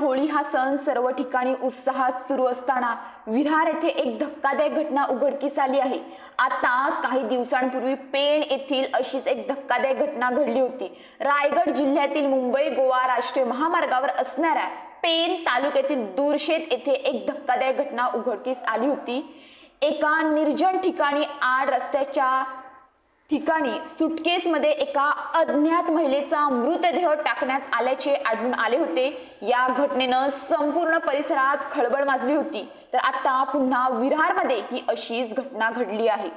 होळी हा सण सर्व ठिकाणी उत्साहात सुरू असताना विरार येथे एक धक्कादायक घटना उघडकीस आली आहे। आताच काही दिवसांपूर्वी पेण येथील अशीच एक धक्कादायक घटना घडली होती। रायगड जिल्ह्यातील मुंबई गोवा राष्ट्रीय महामार्गावर असणाऱ्या पेण तालुक्यातील दूरशेत येथे एक धक्कादायक घटना उघडकीस आली होती। एका निर्जन ठिकाणी आड रस्त्याच्या ठिकाणी सुटकेसमध्ये एका अज्ञात महिलेचा मृतदेह टाकण्यात आल्याचे आढळून आले होते। या घटनेनं संपूर्ण परिसरात खळबळ माजली होती। तर आता पुन्हा विरारमध्ये ही अशीच घटना घडली आहे।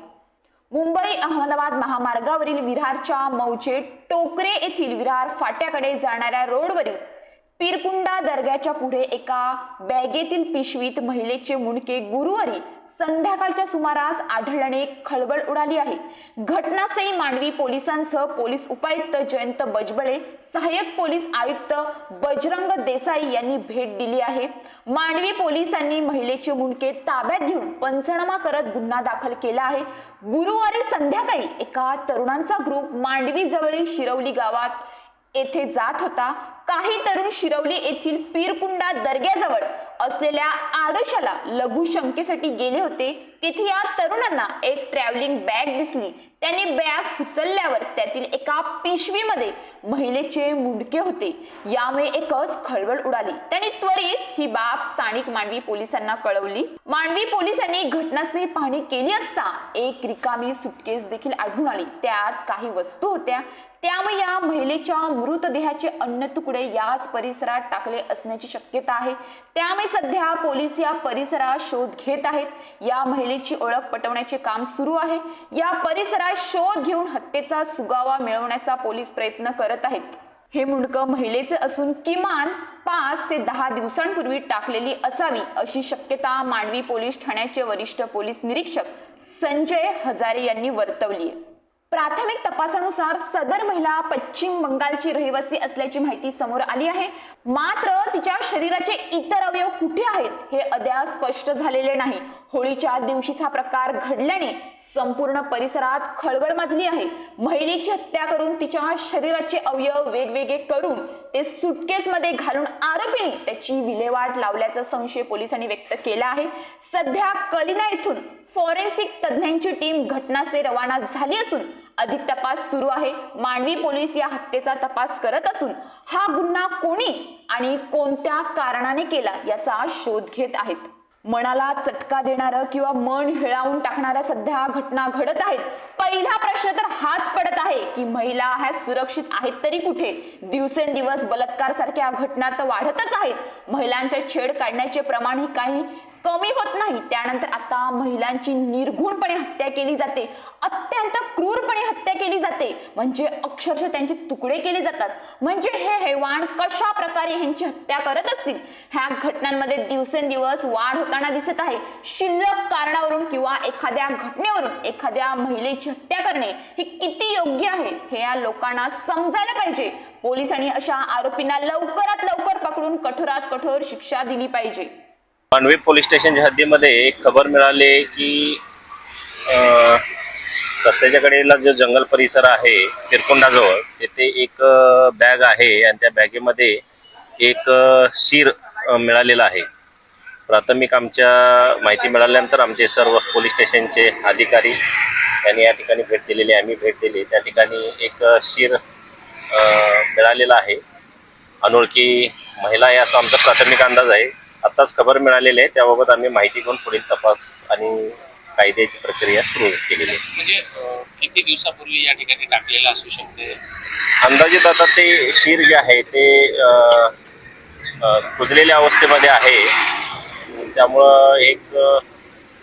मुंबई अहमदाबाद महामार्गावरील विरारच्या मौजे टोकरे येथील विरार फाट्याकडे जाणाऱ्या रोडवरील पीरकुंडा दर्ग्याच्या पुढे एका बॅगेतील पिशवीत महिलेचे मुंडके गुरुवारी संध्याकाळच्या सुमारास आढळल्याने खळबळ उडाली आहे। घटनास्थळी मांडवी पोलिसांसह पोलीस उपायुक्त जयंत बजबळे, सहाय्यक पोलीस आयुक्त बजरंग देसाई यांनी भेट दिली आहे। मांडवी पोलिसांनी महिलेचे मुंडके ताब्यात घेऊन पंचनामा करत गुन्हा दाखल केला आहे। गुरुवारी संध्याकाळी एका तरुणांचा ग्रुप मांडवी जवळील शिरवली गावात येथे जात होता। काही तरुण शिरवली येथील पीरकुंडा दर्ग्याजवळ असलेल्या आडोशाला लघुशंकेसाठी गेले होते। तिथे या तरुणांना एक ट्रॅव्हलिंग बॅग दिसली। त्यांनी बॅग उचलल्यावर त्यातील एका पिशवीमध्ये महिलेचे मुंडके होते। यामुळे एकच खळबळ उडाली। त्यांनी त्वरित ही बाब स्थानिक मांडवी पोलिसांना कळवली। मांडवी पोलिसांनी घटनास्थळी पाहणी केली असता एक रिकामी सुटकेस देखील आढळून आली। त्यात काही वस्तू होत्या। त्यामुळे या महिलेच्या मृतदेहाचे अन्न तुकडे याच परिसरात टाकले असण्याची शक्यता आहे। त्यामुळे सध्या पोलीस या परिसरात शोध घेत आहेत। या महिलेची ओळख पटवण्याचे काम सुरू आहे। या परिसरात शोध घेऊन हत्येचा सुगावा मिळवण्याचा पोलीस प्रयत्न करत आहेत। हे मुंडकं महिलेचे असून किमान 5 ते 10 दिवसांपूर्वी टाकलेली असावी अशी शक्यता मांडवी पोलीस ठाण्याचे वरिष्ठ पोलीस निरीक्षक संजय हजारे यांनी वर्तवली आहे। प्राथमिक तपासानुसार सदर महिला पश्चिम बंगालची रहिवासी असल्याची माहिती समोर आली आहे। मात्र तिच्या शरीराचे इतर अवयव कुठे आहेत हे अद्याप स्पष्ट झालेले नाही। होळीच्या दिवशीच हा प्रकार घडल्याने संपूर्ण परिसरात खळबळ माजली आहे। महिलेची हत्या करून तिच्या शरीराचे अवयव वेगवेगळे करून ते सुटकेसमध्ये घालून आरोपींनी त्याची विल्हेवाट लावल्याचा संशय पोलिसांनी व्यक्त केला आहे। सध्या कलिना येथून फॉरेन्सिक तज्ञांची टीम घटनास्थळी रवाना झाली असून अधिक तपास सुरू आहे। मांडवी पोलीस या हत्येचा तपास करत असून हा गुन्हा कोणी आणि कोणत्या कारणाने केला याचा शोध घेत आहेत। मनाला चटका देणारं किंवा मन हिळावून टाकणाऱ्या सध्या घटना घडत आहेत। पहिला प्रश्न तर हाच पडत आहे की महिला ह्या सुरक्षित आहेत तरी कुठे? दिवसेंदिवस बलात्कार सारख्या घटना तर वाढतच आहेत। महिलांच्या छेड काढण्याचे प्रमाणही काही कमी होत नाही। त्यानंतर आता महिलांची निर्घुणपणे हत्या केली जाते, अत्यंत क्रूरपणे हत्या केली जाते, म्हणजे अक्षरशः त्यांचे तुकडे केले जातात। म्हणजे हे हैवान कशा प्रकारे ह्यांची हत्या करत असतील? ह्या घटनांमध्ये दिवसेंदिवस वाढ होताना दिसत आहे। शिल्लक कारणावरून किंवा एखाद्या घटनेवरून एखाद्या महिलेची हत्या करणे हे किती योग्य आहे हे या लोकांना समजायला पाहिजे। पोलिसांनी अशा आरोपींना लवकरात लवकर पकडून कठोरात कठोर शिक्षा दिली पाहिजे। मांडवी पोलीस स्टेशनच्या हद्दीमध्ये एक खबर मिळाली की रस्त्याच्या कडेला जो जंगल परिसर आहे पीरकुंडाजवळ तिथे एक बॅग आहे आणि त्या बॅगेमध्ये एक शीर मिळालेला आहे। प्राथमिक आमच्या माहिती मिळाल्यानंतर आमचे सर्व पोलीस स्टेशनचे अधिकारी यांनी या ठिकाणी भेट दिलेली आहे। आम्ही भेट दिली, त्या ठिकाणी एक शीर मिळालेला आहे। अनोळखी महिला आहे असा आमचा प्राथमिक अंदाज आहे। आताच खबर मिळालेली आहे, त्याबाबत आम्ही माहिती घेऊन पुढील तपास आणि कायद्याची प्रक्रिया सुरू केलेली आहे। म्हणजे किती दिवसापूर्वी या ठिकाणी टाकलेलं असू शकते? अंदाजित आता ते शीर जे आहे ते कुजलेल्या अवस्थेमध्ये आहे। त्यामुळं एक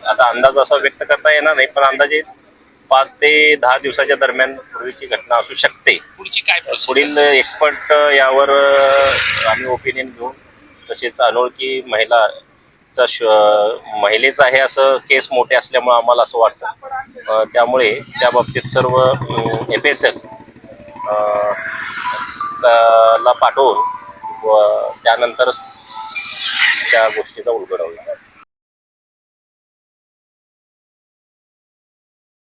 आता अंदाज असा व्यक्त करता येणार नाही, पण अंदाजित 5 ते 10 दिवसाच्या दरम्यान पूर्वीची घटना असू शकते। पुढची काय प्रोसेस? पुढील एक्सपर्ट यावर आम्ही ओपिनियन घेऊन, तसेच अनोळखी महिलेचं आहे असं केस मोठे असल्यामुळे आम्हाला असं वाटतं, त्यामुळे त्या बाबतीत सर्व FSL ला पाठवून व त्यानंतर त्या गोष्टीचा उलगडा होईल।